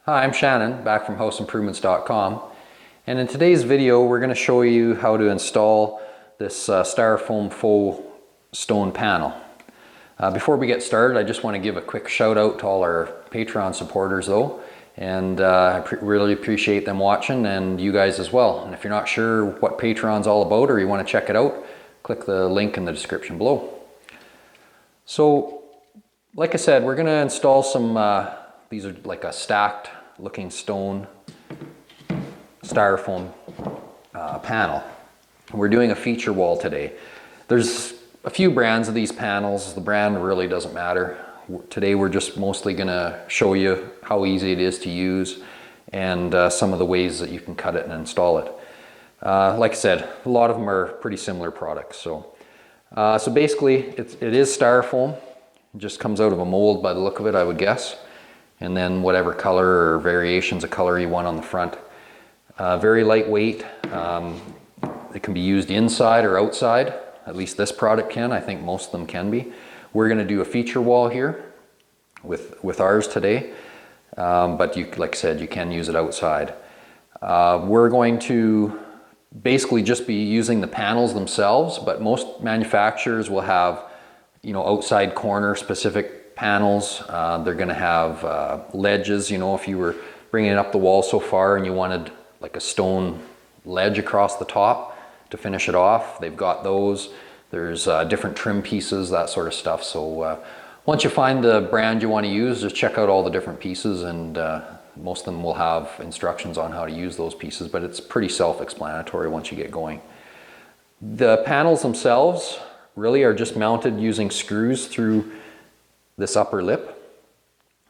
Hi, I'm Shannon, back from houseimprovements.com, and in today's video we're going to show you how to install this styrofoam faux stone panel. Before we get started, I just want to give a quick shout out to all our Patreon supporters though, and I really appreciate them watching, and you guys as well. And if you're not sure what Patreon's all about or you want to check it out, click the link in the description below. So, like I said, we're going to install some these are like a stacked looking stone styrofoam panel. We're doing a feature wall today. There's a few brands of these panels. The brand really doesn't matter. Today we're just mostly going to show you how easy it is to use and some of the ways that you can cut it and install it. Like I said, a lot of them are pretty similar products. So basically it is styrofoam. It just comes out of a mold by the look of it, I would guess. And then whatever color or variations of color you want on the front. Very lightweight. It can be used inside or outside. At least this product can. I think most of them can be. We're going to do a feature wall here with ours today. But like I said, you can use it outside. We're going to basically just be using the panels themselves, but most manufacturers will have, outside corner specific panels. They're going to have ledges. If you were bringing it up the wall so far and you wanted like a stone ledge across the top to finish it off, they've got those. There's different trim pieces, that sort of stuff. So once you find the brand you want to use, just check out all the different pieces, and most of them will have instructions on how to use those pieces, but it's pretty self-explanatory once you get going. The panels themselves really are just mounted using screws through this upper lip.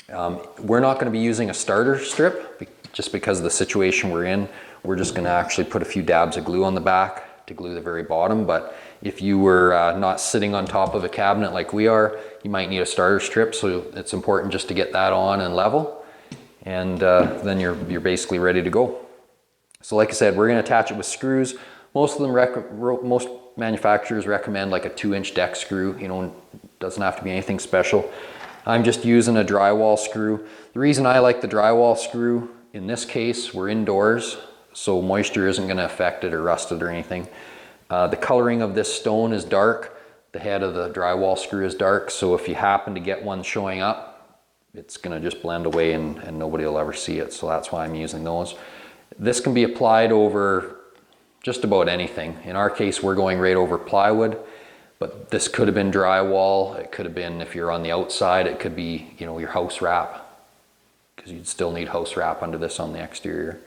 We're not going to be using a starter strip just because of the situation we're in. We're just going to actually put a few dabs of glue on the back to glue the very bottom. But if you were not sitting on top of a cabinet like we are, you might need a starter strip. So it's important just to get that on and level, and then you're basically ready to go. So like I said, we're going to attach it with screws. Most manufacturers recommend like a 2-inch deck screw. Doesn't have to be anything special. I'm just using a drywall screw. The reason I like the drywall screw, in this case, we're indoors, so moisture isn't going to affect it or rust it or anything. The coloring of this stone is dark. The head of the drywall screw is dark, so if you happen to get one showing up, it's going to just blend away and nobody will ever see it. So that's why I'm using those. This can be applied over just about anything. In our case, we're going right over plywood. But this could have been drywall. It could have been, if you're on the outside, it could be, your house wrap, because you'd still need house wrap under this on the exterior.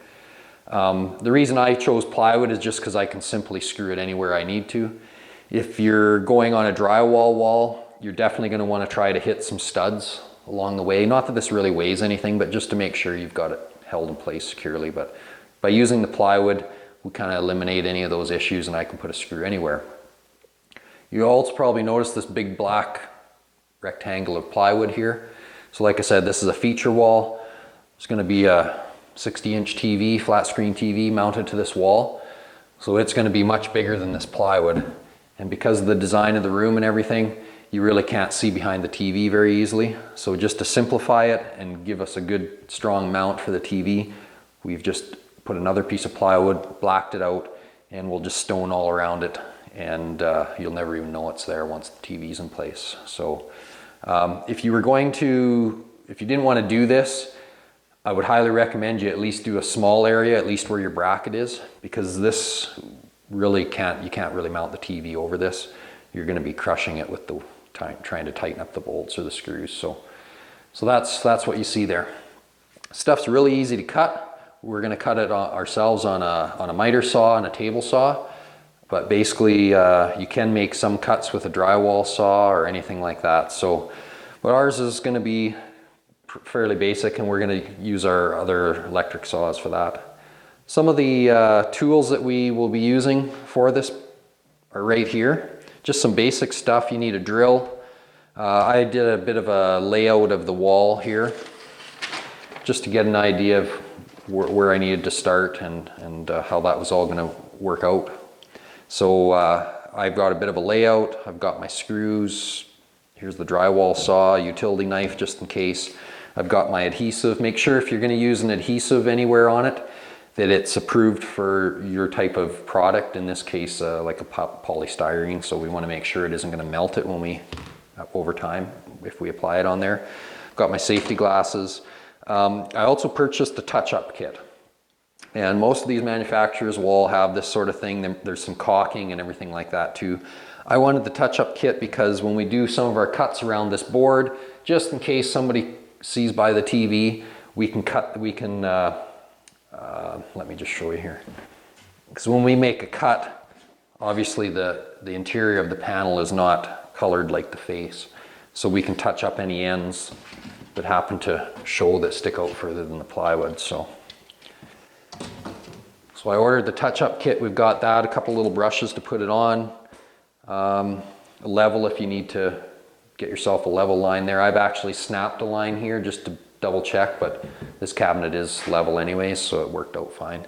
The reason I chose plywood is just because I can simply screw it anywhere I need to. If you're going on a drywall wall, you're definitely going to want to try to hit some studs along the way. Not that this really weighs anything, but just to make sure you've got it held in place securely. But by using the plywood, we kind of eliminate any of those issues, and I can put a screw anywhere. You also probably noticed this big black rectangle of plywood here. So like I said, this is a feature wall. There's going to be a 60-inch TV, flat screen TV mounted to this wall. So it's going to be much bigger than this plywood. And because of the design of the room and everything, you really can't see behind the TV very easily. So just to simplify it and give us a good strong mount for the TV, we've just put another piece of plywood, blacked it out, and we'll just stone all around it. And you'll never even know it's there once the TV's in place. So if you didn't want to do this, I would highly recommend you at least do a small area, at least where your bracket is, because this really you can't really mount the TV over this. You're going to be crushing it with the trying to tighten up the bolts or the screws. So that's what you see there. Stuff's really easy to cut. We're going to cut it ourselves on a miter saw and a table saw. But basically, you can make some cuts with a drywall saw or anything like that. But ours is going to be fairly basic, and we're going to use our other electric saws for that. Some of the tools that we will be using for this are right here. Just some basic stuff. You need a drill. I did a bit of a layout of the wall here, just to get an idea of where I needed to start and how that was all going to work out. So I've got a bit of a layout. I've got my screws. Here's the drywall saw, utility knife just in case. I've got my adhesive. Make sure if you're going to use an adhesive anywhere on it, that it's approved for your type of product. In this case, like a polystyrene. So we want to make sure it isn't going to melt it when we, over time, if we apply it on there. Got my safety glasses. I also purchased the touch-up kit. And most of these manufacturers will all have this sort of thing. There's some caulking and everything like that too. I wanted the touch-up kit because when we do some of our cuts around this board, just in case somebody sees by the TV, we can let me just show you here. Because when we make a cut, obviously the interior of the panel is not colored like the face. So we can touch up any ends that happen to show that stick out further than the plywood. So I ordered the touch-up kit. We've got that, a couple little brushes to put it on, a level if you need to get yourself a level line there. I've actually snapped a line here just to double check, but this cabinet is level anyways, so it worked out fine.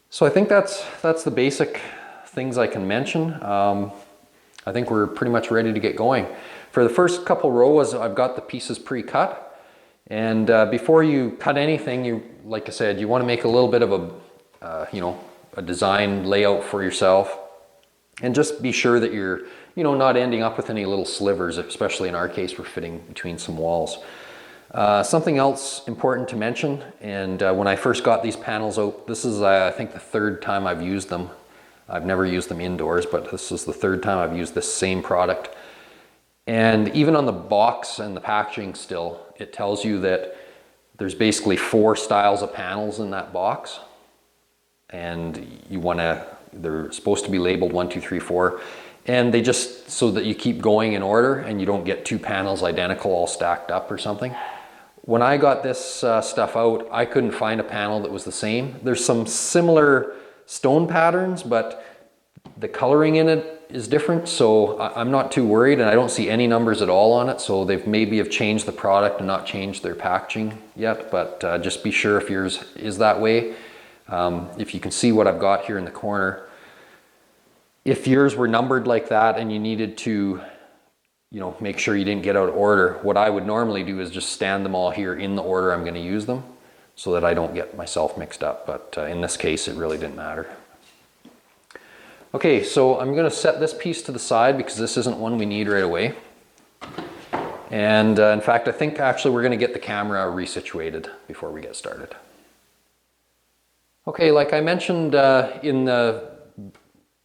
So I think that's the basic things I can mention. I think we're pretty much ready to get going. For the first couple rows, I've got the pieces pre-cut, and before you cut anything, like I said, you want to make a little bit of a design layout for yourself, and just be sure that you're not ending up with any little slivers, especially in our case we're fitting between some walls. Something else important to mention, and when I first got these panels out, this is I think the third time I've used them. I've never used them indoors, but this is the third time I've used this same product. And even on the box and the packaging still, it tells you that there's basically 4 styles of panels in that box. And they're supposed to be labeled 1, 2, 3, 4. And they just, so that you keep going in order and you don't get 2 panels identical all stacked up or something. When I got this stuff out, I couldn't find a panel that was the same. There's some similar stone patterns, but the coloring in it is different. So I'm not too worried, and I don't see any numbers at all on it. So they've maybe have changed the product and not changed their packaging yet, but just be sure if yours is that way. If you can see what I've got here in the corner, if yours were numbered like that and you needed to, make sure you didn't get out of order, what I would normally do is just stand them all here in the order I'm going to use them so that I don't get myself mixed up. But in this case, it really didn't matter. Okay, so I'm going to set this piece to the side because this isn't one we need right away. And in fact, I think actually we're going to get the camera resituated before we get started. Okay, like I mentioned in the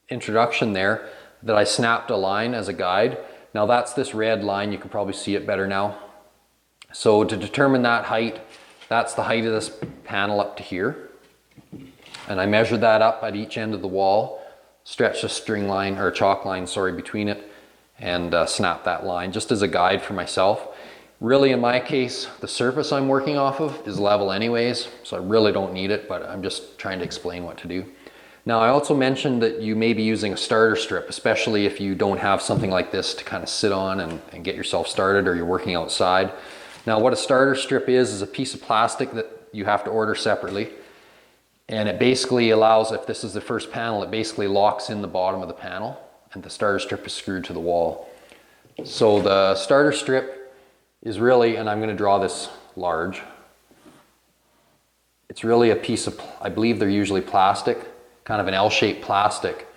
introduction there, that I snapped a line as a guide. Now that's this red line, you can probably see it better now. So to determine that height, that's the height of this panel up to here. And I measured that up at each end of the wall, stretched a string line, or a chalk line, sorry, between it, and snapped that line just as a guide for myself. Really, in my case, the surface I'm working off of is level anyways, so I really don't need it, but I'm just trying to explain what to do. Now, I also mentioned that you may be using a starter strip, especially if you don't have something like this to kind of sit on and get yourself started, or you're working outside. Now, what a starter strip is a piece of plastic that you have to order separately. And it basically allows, if this is the first panel, it basically locks in the bottom of the panel, and the starter strip is screwed to the wall. So the starter strip is really, and I'm going to draw this large, it's really a piece of, I believe they're usually plastic, kind of an L-shaped plastic,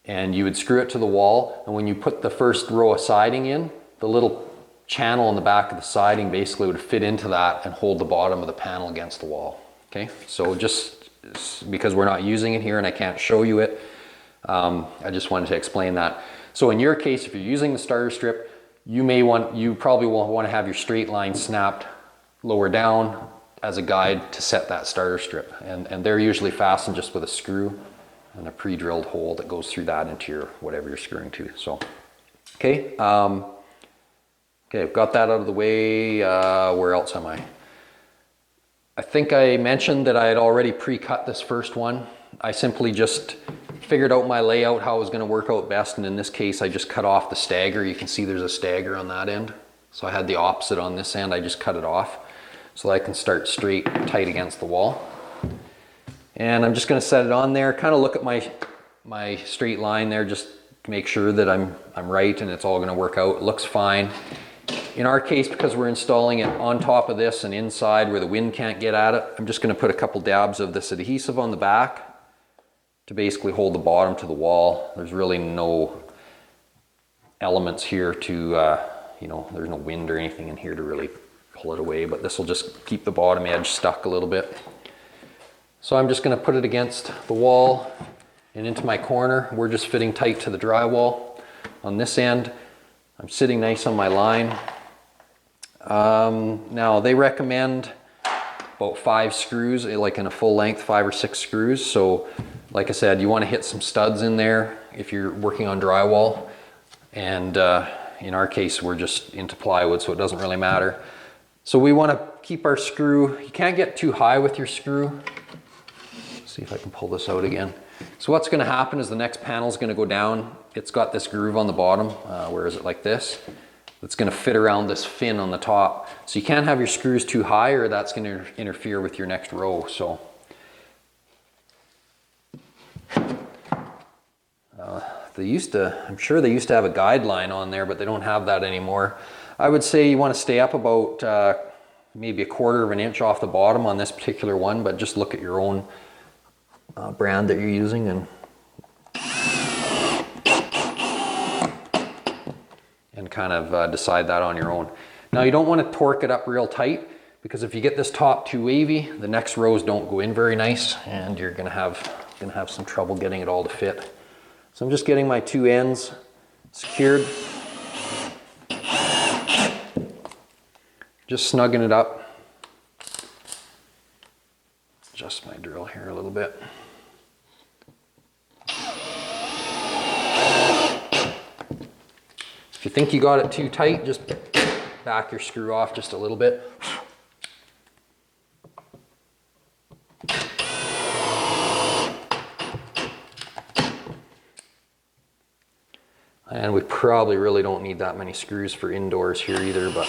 and you would screw it to the wall, and when you put the first row of siding in, the little channel in the back of the siding basically would fit into that and hold the bottom of the panel against the wall. Okay, so just because we're not using it here and I can't show you it, I just wanted to explain that. So in your case, if you're using the starter strip, you probably will want to have your straight line snapped lower down as a guide to set that starter strip. And they're usually fastened just with a screw and a pre-drilled hole that goes through that into your whatever you're screwing to. So, okay, I've got that out of the way. Where else am I? I think I mentioned that I had already pre-cut this first one. I simply just figured out my layout, how it was going to work out best, and in this case I just cut off the stagger. You can see there's a stagger on that end. So I had the opposite on this end, I just cut it off so that I can start straight, tight against the wall. And I'm just going to set it on there, kind of look at my straight line there, just to make sure that I'm right and it's all going to work out. It looks fine. In our case, because we're installing it on top of this and inside where the wind can't get at it, I'm just going to put a couple dabs of this adhesive on the back to basically hold the bottom to the wall. There's really no elements here to, you know, there's no wind or anything in here to really pull it away, but this will just keep the bottom edge stuck a little bit. So I'm just going to put it against the wall and into my corner. We're just fitting tight to the drywall on this end. I'm sitting nice on my line. Now they recommend about 5 screws, like in a full length, 5 or 6 screws. So like I said, you want to hit some studs in there if you're working on drywall. And in our case, we're just into plywood, so it doesn't really matter. So we want to keep our screw, you can't get too high with your screw. Let's see if I can pull this out again. So what's going to happen is the next panel is going to go down. It's got this groove on the bottom, where is it, like this? It's going to fit around this fin on the top. So you can't have your screws too high or that's going to interfere with your next row. So I'm sure they used to have a guideline on there, but they don't have that anymore. I would say you want to stay up about maybe 1/4 of an inch off the bottom on this particular one, but just look at your own brand that you're using and kind of decide that on your own. Now you don't want to torque it up real tight, because if you get this top too wavy, the next rows don't go in very nice and you're gonna have some trouble getting it all to fit. So I'm just getting my 2 ends secured, just snugging it up. Adjust my drill here a little bit. If you think you got it too tight, just back your screw off just a little bit. And we probably really don't need that many screws for indoors here either, but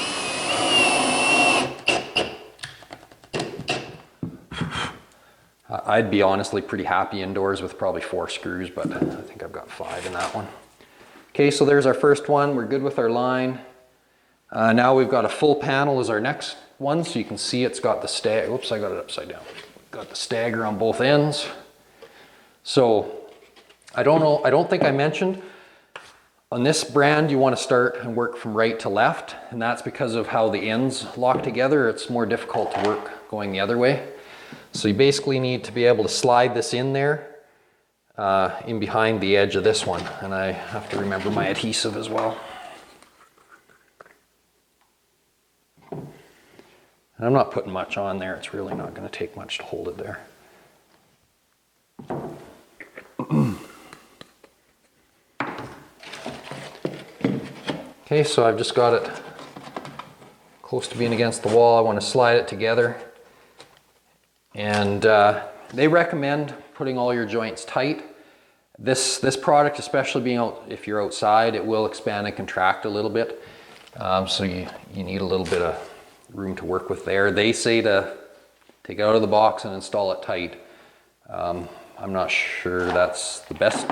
I'd be honestly pretty happy indoors with probably 4 screws, but I think I've got 5 in that one. Okay, so there's our first one. We're good with our line. Now we've got a full panel as our next one, so you can see it's got the stagger. Oops, I got it upside down. Got the stagger on both ends. So I don't think I mentioned, on this brand you want to start and work from right to left, and that's because of how the ends lock together. It's more difficult to work going the other way. So you basically need to be able to slide this in there, in behind the edge of this one. And I have to remember my adhesive as well. And I'm not putting much on there. It's really not going to take much to hold it there. Okay, so I've just got it close to being against the wall. I want to slide it together. And they recommend putting all your joints tight. This product, especially being out, if you're outside, it will expand and contract a little bit. So you need a little bit of room to work with there. They say to take it out of the box and install it tight. I'm not sure that's the best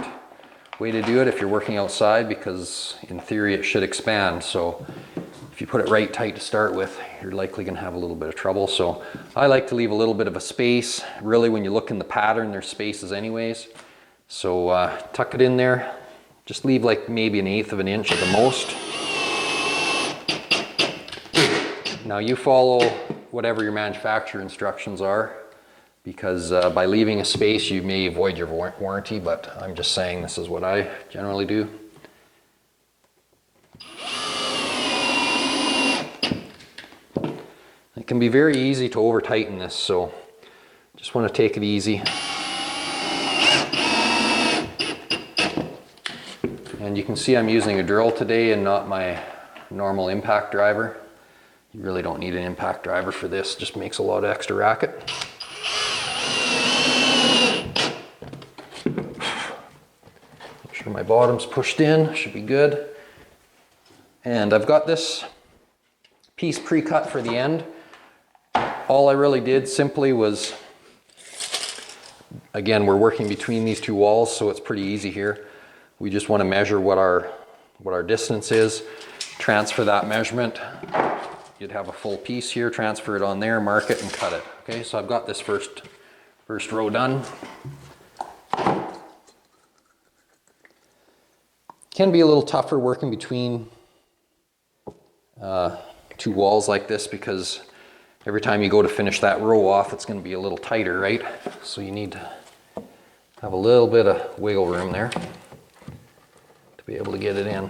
way to do it if you're working outside, because in theory it should expand. So if you put it right tight to start with, you're likely going to have a little bit of trouble. So I like to leave a little bit of a space. Really, when you look in the pattern, there's spaces anyways. So tuck it in there. Just leave like maybe 1/8 of an inch at the most. Now you follow whatever your manufacturer instructions are, because by leaving a space you may avoid your warranty, but I'm just saying this is what I generally do. It can be very easy to over tighten this, so just want to take it easy. And you can see I'm using a drill today and not my normal impact driver. You really don't need an impact driver for this, just makes a lot of extra racket. Make sure my bottom's pushed in, should be good. And I've got this piece pre-cut for the end. All I really did simply was, again, we're working between these 2 walls, so it's pretty easy here. We just want to measure what our distance is, transfer that measurement. You'd have a full piece here, transfer it on there, mark it and cut it. Okay, so I've got this first row done. Can be a little tougher working between two walls like this, because every time you go to finish that row off, it's going to be a little tighter, right? So you need to have a little bit of wiggle room there to be able to get it in.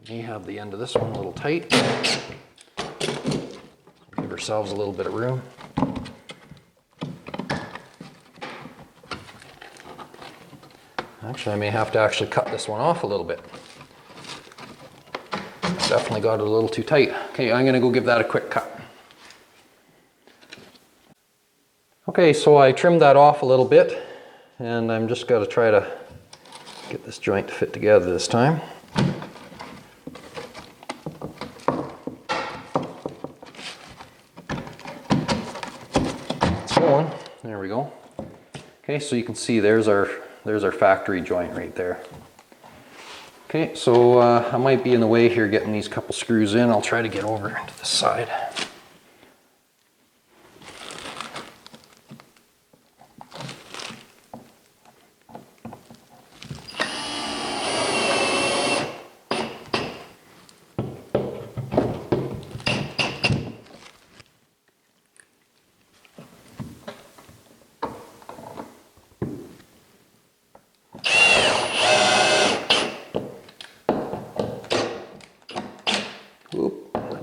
I may have the end of this one a little tight. Give ourselves a little bit of room. Actually, I may have to actually cut this one off a little bit. Definitely got it a little too tight. Okay, I'm gonna go give that a quick cut. Okay, so I trimmed that off a little bit, and I'm just gotta try to get this joint to fit together this time. It's going. There we go. Okay, so you can see there's our factory joint right there. Okay, so I might be in the way here getting these couple screws in. I'll try to get over to the side.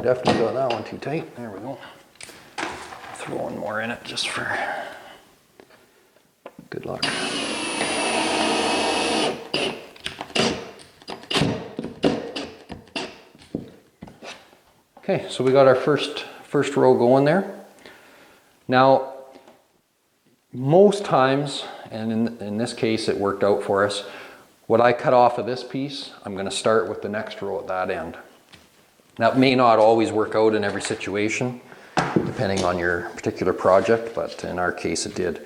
Definitely got that one too tight. There we go. Throw one more in it just for good luck. Okay, so we got our first row going there. Now, most times, and in this case it worked out for us, what I cut off of this piece, I'm going to start with the next row at that end. That may not always work out in every situation, depending on your particular project, but in our case it did.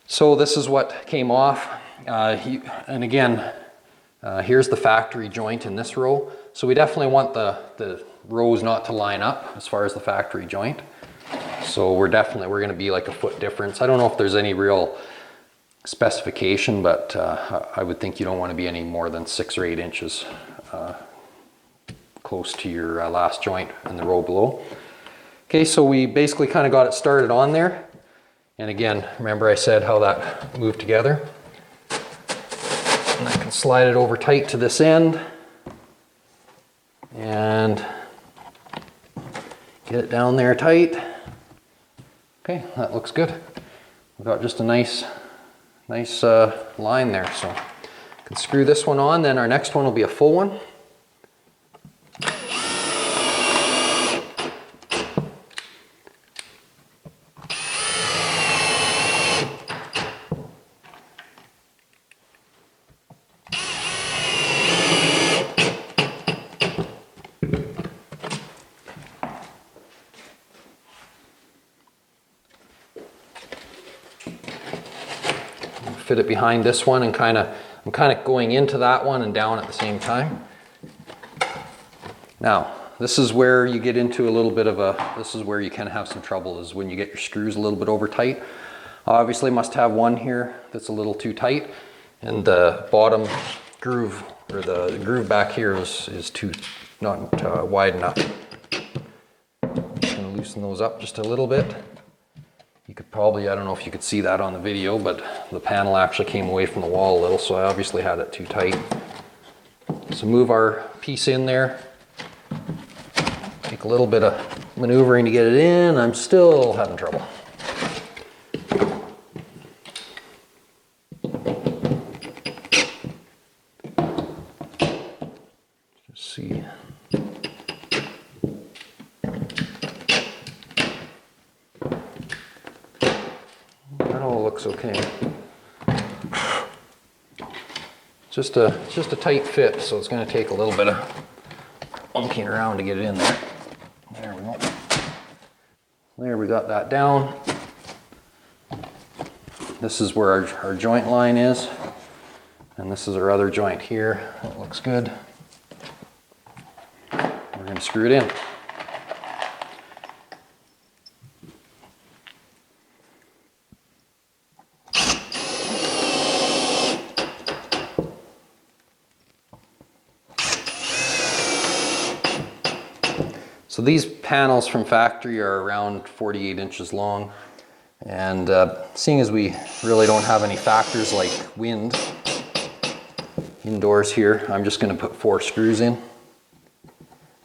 So this is what came off. And again, here's the factory joint in this row. So we definitely want the rows not to line up as far as the factory joint. So we're going to be like a foot difference. I don't know if there's any real specification, but I would think you don't want to be any more than 6 or 8 inches close to your last joint in the row below. Okay, so we basically kind of got it started on there. And again, remember I said how that moved together. And I can slide it over tight to this end and get it down there tight. Okay, that looks good. We've got just a nice line there. So I can screw this one on, then our next one will be a full one. Fit it behind this one, and I'm kind of going into that one and down at the same time. Now, this is where you get into a little bit of this is where you can have some trouble, is when you get your screws a little bit over tight. Obviously must have one here that's a little too tight, and the bottom groove, or the groove back here is too not wide enough. Just gonna loosen those up just a little bit. You could probably, I don't know if you could see that on the video, but the panel actually came away from the wall a little, so I obviously had it too tight. So move our piece in there. Take a little bit of maneuvering to get it in. I'm still having trouble. Just see. Looks okay. Just a tight fit, so it's going to take a little bit of monkeying around to get it in there. There we go. There, we got that down. This is where our joint line is, And this is our other joint here. That looks good. We're going to screw it in. So these panels from factory are around 48 inches long, and seeing as we really don't have any factors like wind indoors here, I'm just going to put 4 screws in.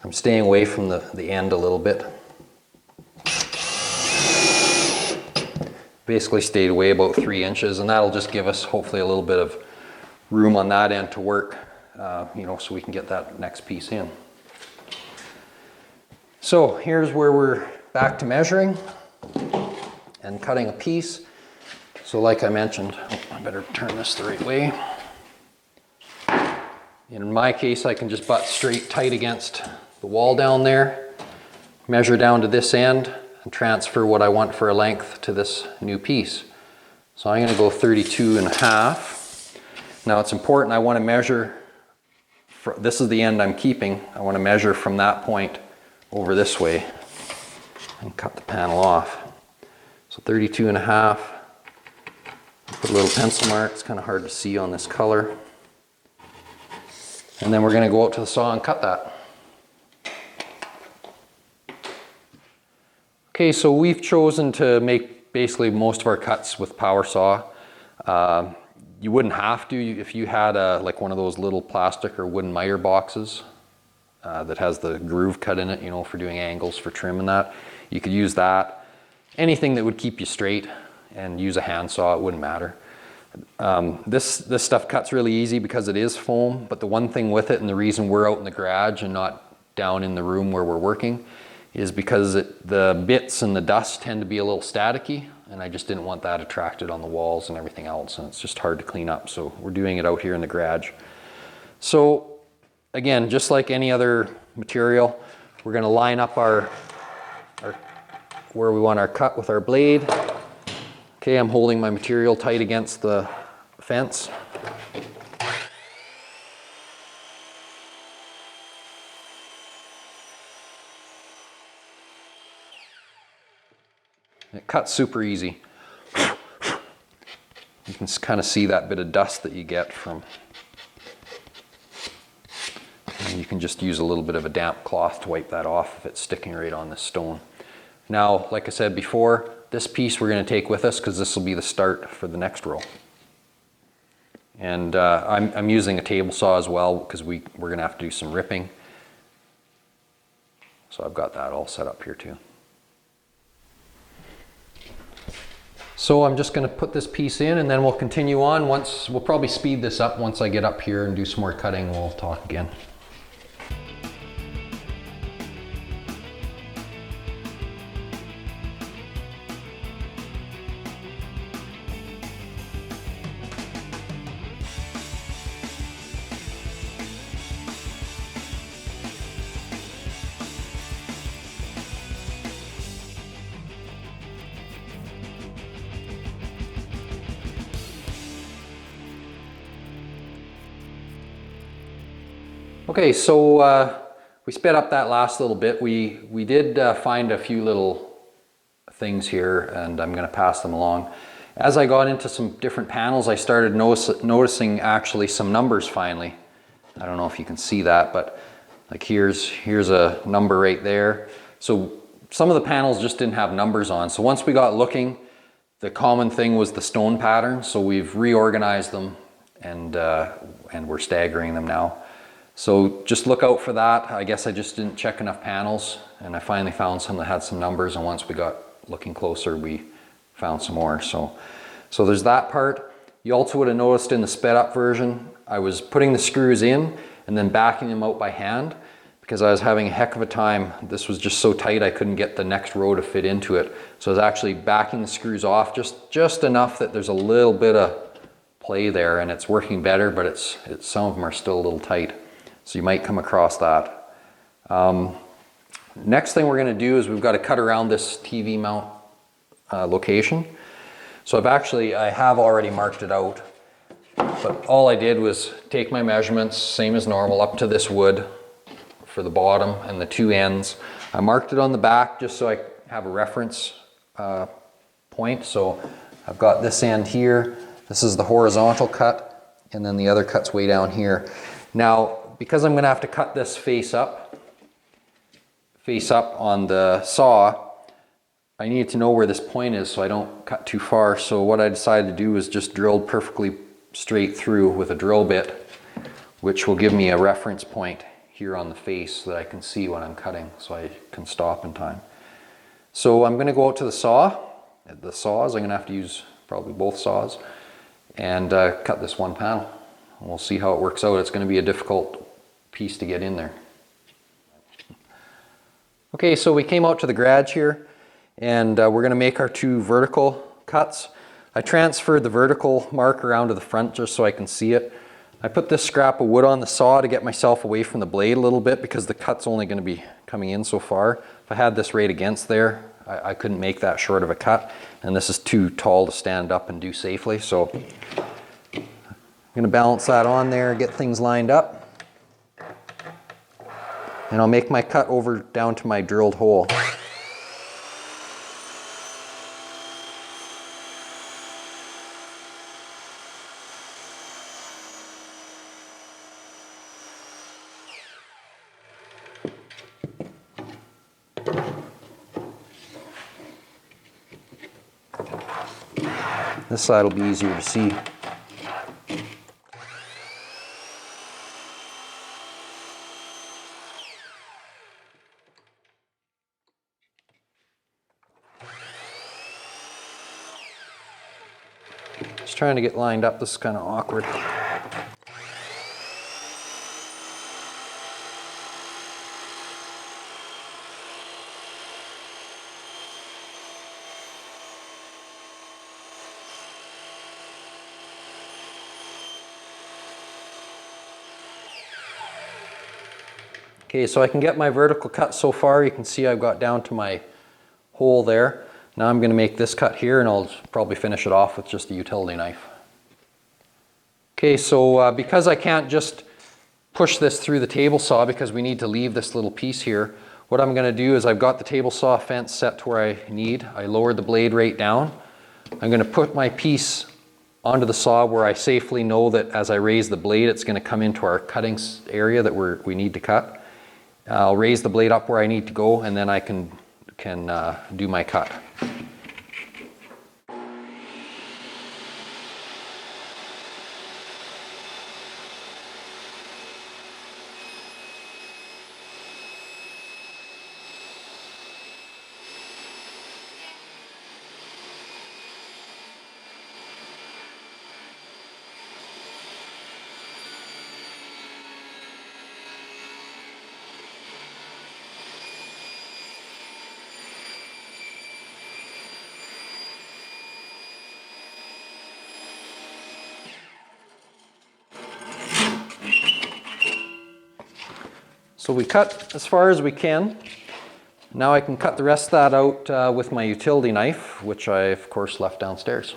I'm staying away from the end a little bit. Basically stayed away about 3 inches, and that'll just give us hopefully a little bit of room on that end to work, you know, so we can get that next piece in. So here's where we're back to measuring and cutting a piece. So like I mentioned, I better turn this the right way. In my case, I can just butt straight tight against the wall down there, measure down to this end, and transfer what I want for a length to this new piece. So I'm going to go 32.5. Now it's important, I want to measure, this is the end I'm keeping, I want to measure from that point over this way and cut the panel off. So 32.5. Put a little pencil mark, it's kind of hard to see on this color. And then we're going to go out to the saw and cut that. Okay, so we've chosen to make basically most of our cuts with power saw. You wouldn't have to if you had like one of those little plastic or wooden miter boxes that has the groove cut in it, you know, for doing angles for trim and that. You could use that. Anything that would keep you straight, and use a handsaw, it wouldn't matter. This stuff cuts really easy because it is foam, but the one thing with it, and the reason we're out in the garage and not down in the room where we're working, is because the bits and the dust tend to be a little staticky, and I just didn't want that attracted on the walls and everything else, and it's just hard to clean up, so we're doing it out here in the garage. So again, just like any other material, we're going to line up our where we want our cut with our blade. Okay, I'm holding my material tight against the fence. It cuts super easy. You can kind of see that bit of dust that you get from. And you can just use a little bit of a damp cloth to wipe that off if it's sticking right on this stone. Now, like I said before, this piece we're going to take with us because this will be the start for the next row. And I'm using a table saw as well because we're going to have to do some ripping. So I've got that all set up here too. So I'm just going to put this piece in and then we'll continue on. We'll probably speed this up once I get up here and do some more cutting. We'll talk again. Okay, so we sped up that last little bit. We did find a few little things here, and I'm going to pass them along. As I got into some different panels, I started noticing actually some numbers finally. I don't know if you can see that, but like here's a number right there. So some of the panels just didn't have numbers on. So once we got looking, the common thing was the stone pattern. So we've reorganized them and we're staggering them now. So just look out for that. I guess I just didn't check enough panels, and I finally found some that had some numbers, and once we got looking closer, we found some more. So there's that part. You also would have noticed in the sped up version, I was putting the screws in and then backing them out by hand because I was having a heck of a time. This was just so tight I couldn't get the next row to fit into it. So I was actually backing the screws off just enough that there's a little bit of play there, and it's working better, but it's some of them are still a little tight. So you might come across that. Next thing we're going to do is we've got to cut around this TV mount location. So I have already marked it out. But all I did was take my measurements, same as normal, up to this wood for the bottom and the two ends. I marked it on the back just so I have a reference point. So I've got this end here. This is the horizontal cut, and then the other cut's way down here. Now, because I'm gonna have to cut this face up on the saw, I need to know where this point is so I don't cut too far. So what I decided to do is just drill perfectly straight through with a drill bit, which will give me a reference point here on the face so that I can see when I'm cutting, so I can stop in time. So I'm gonna go out to the saws. I'm gonna have to use probably both saws and cut this one panel. And we'll see how it works out. It's gonna be a difficult piece to get in there. Okay, so we came out to the garage here, and we're going to make our two vertical cuts. I transferred the vertical mark around to the front just so I can see it. I put this scrap of wood on the saw to get myself away from the blade a little bit because the cut's only going to be coming in so far. If I had this right against there, I couldn't make that short of a cut, and this is too tall to stand up and do safely. So I'm going to balance that on there, get things lined up. And I'll make my cut over down to my drilled hole. This side will be easier to see. Just trying to get lined up. This is kind of awkward. Okay, so I can get my vertical cut so far. You can see I've got down to my hole there. Now I'm going to make this cut here, and I'll probably finish it off with just a utility knife. Okay, so because I can't just push this through the table saw because we need to leave this little piece here, what I'm going to do is I've got the table saw fence set to where I need. I lowered the blade right down. I'm going to put my piece onto the saw where I safely know that as I raise the blade, it's going to come into our cutting area that we need to cut. I'll raise the blade up where I need to go, and then I can do my cut. So we cut as far as we can. Now I can cut the rest of that out with my utility knife, which I of course left downstairs.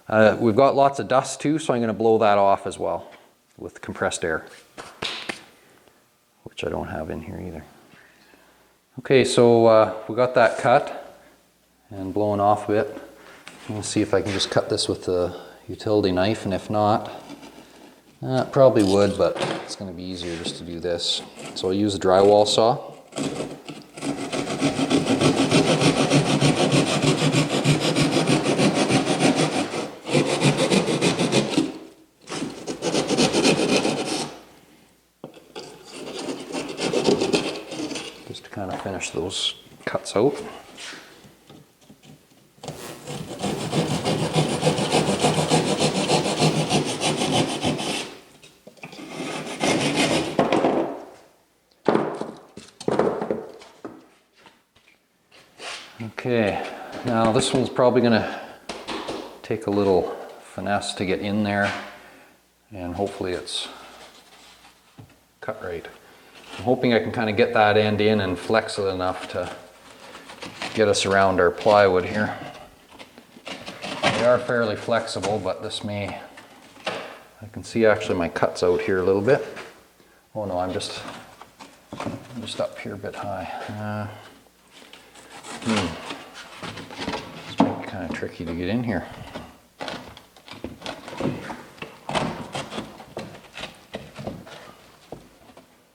We've got lots of dust too, so I'm going to blow that off as well with compressed air, which I don't have in here either. Okay, so we got that cut and blown off a bit. I'm going to see if I can just cut this with the utility knife, and if not, it probably would, but it's going to be easier just to do this. So I'll use a drywall saw. Just to kind of finish those cuts out. Okay, now this one's probably going to take a little finesse to get in there, and hopefully it's cut right. I'm hoping I can kind of get that end in and flex it enough to get us around our plywood here. They are fairly flexible, but this may I can see actually my cut's out here a little bit. Oh no, I'm just up here a bit high. This might be kind of tricky to get in here.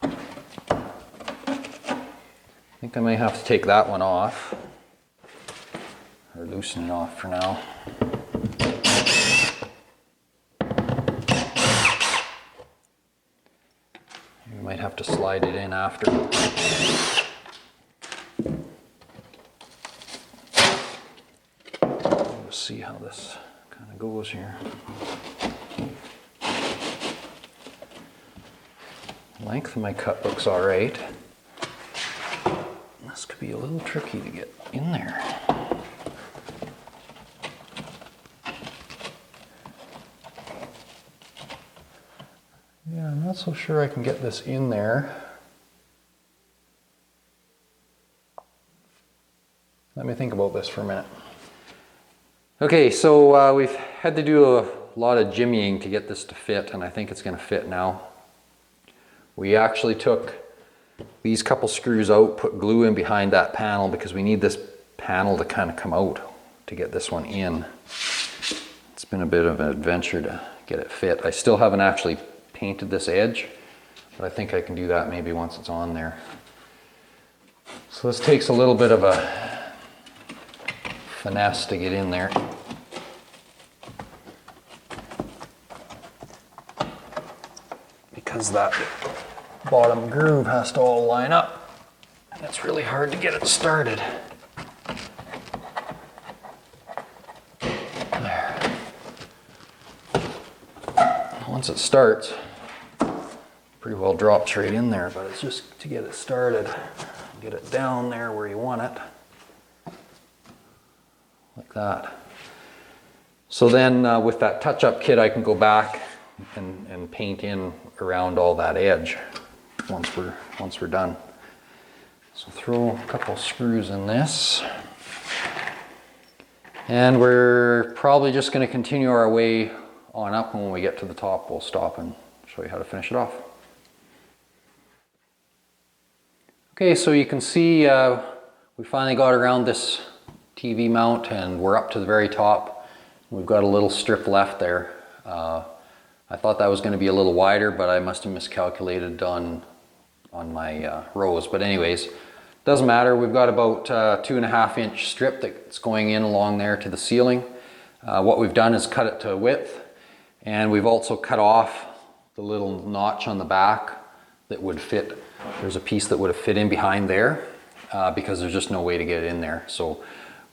I think I may have to take that one off, or loosen it off for now. You might have to slide it in after. We'll see how this kind of goes here. The length of my cut looks all right. This could be a little tricky to get in there. Yeah, I'm not so sure I can get this in there. Let me think about this for a minute. Okay, so we've had to do a lot of jimmying to get this to fit, and I think it's going to fit now. We actually took these couple screws out, put glue in behind that panel because we need this panel to kind of come out to get this one in. It's been a bit of an adventure to get it fit. I still haven't actually painted this edge, but I think I can do that maybe once it's on there. So this takes a little bit of a finesse to get in there. Because that bottom groove has to all line up, and it's really hard to get it started. There. Once it starts, pretty well drops right in there, but it's just to get it started, get it down there where you want it, like that. So then with that touch-up kit, I can go back and paint in around all that edge once we're done. So throw a couple screws in this, and we're probably just going to continue our way on up, and when we get to the top we'll stop and show you how to finish it off. Okay, so you can see we finally got around this TV mount and we're up to the very top. We've got a little strip left there. I thought that was going to be a little wider, but I must have miscalculated on my rows. But anyways, doesn't matter. We've got about 2.5 inch strip that's going in along there to the ceiling. What we've done is cut it to width, and we've also cut off the little notch on the back that would fit. There's a piece that would have fit in behind there because there's just no way to get it in there. So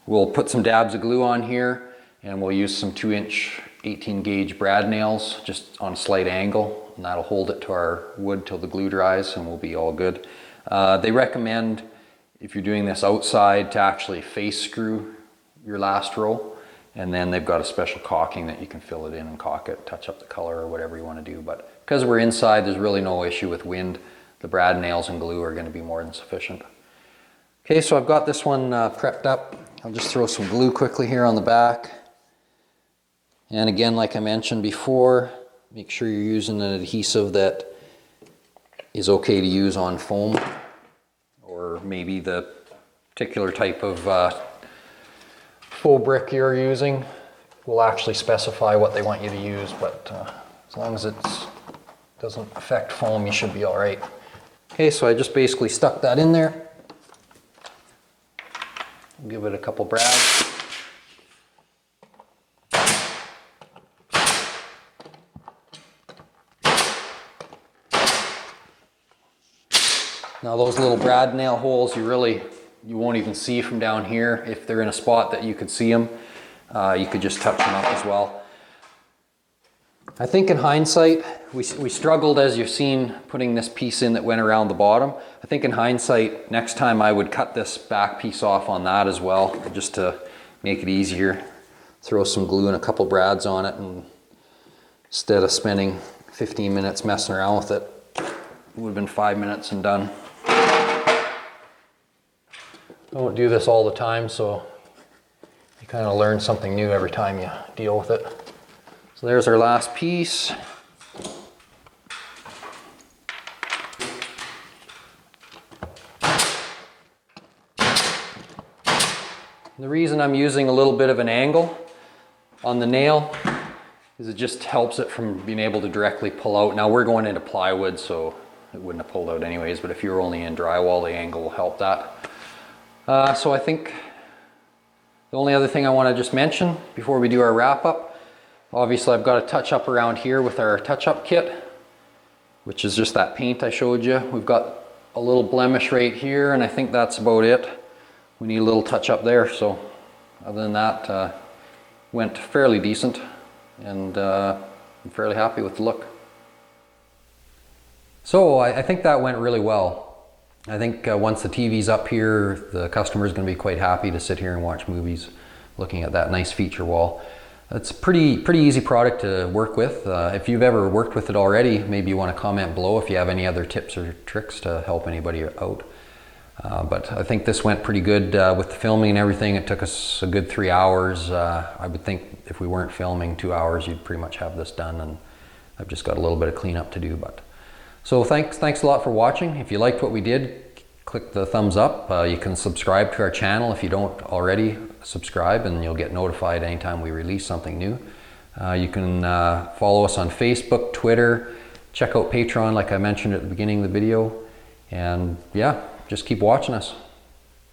we'll put some dabs of glue on here, and we'll use some 2-inch 18 gauge brad nails just on a slight angle, and that'll hold it to our wood till the glue dries, and we'll be all good. They recommend, if you're doing this outside, to actually face screw your last row, and then they've got a special caulking that you can fill it in and caulk it, touch up the color or whatever you want to do. But because we're inside, there's really no issue with wind. The brad nails and glue are going to be more than sufficient. Okay, so I've got this one prepped up. I'll just throw some glue quickly here on the back. And again, like I mentioned before, make sure you're using an adhesive that is okay to use on foam, or maybe the particular type of faux brick you're using will actually specify what they want you to use, but as long as it doesn't affect foam, you should be all right. Okay, so I just basically stuck that in there. Give it a couple brads. Now those little brad nail holes, you won't even see from down here. If they're in a spot that you could see them, you could just touch them up as well. I think in hindsight, we struggled, as you've seen, putting this piece in that went around the bottom. I think in hindsight, next time I would cut this back piece off on that as well, just to make it easier. Throw some glue and a couple brads on it, and instead of spending 15 minutes messing around with it, it would have been 5 minutes and done. I don't do this all the time, so you kind of learn something new every time you deal with it. So there's our last piece. The reason I'm using a little bit of an angle on the nail is it just helps it from being able to directly pull out. Now we're going into plywood, so it wouldn't have pulled out anyways, but if you were only in drywall, the angle will help that. So I think the only other thing I want to just mention before we do our wrap up, obviously I've got a touch up around here with our touch up kit, which is just that paint I showed you. We've got a little blemish right here, and I think that's about it. We need a little touch up there, so other than that, went fairly decent, and I'm fairly happy with the look. So I think that went really well. I think once the TV's up here, the customer's going to be quite happy to sit here and watch movies looking at that nice feature wall. It's a pretty easy product to work with. If you've ever worked with it already, maybe you want to comment below if you have any other tips or tricks to help anybody out. But I think this went pretty good with the filming and everything. It took us a good 3 hours. I would think if we weren't filming 2 hours, you'd pretty much have this done, and I've just got a little bit of cleanup to do. So thanks a lot for watching. If you liked what we did, click the thumbs up. You can subscribe to our channel if you don't already subscribe, and you'll get notified anytime we release something new. You can follow us on Facebook, Twitter, check out Patreon like I mentioned at the beginning of the video, and yeah, just keep watching us.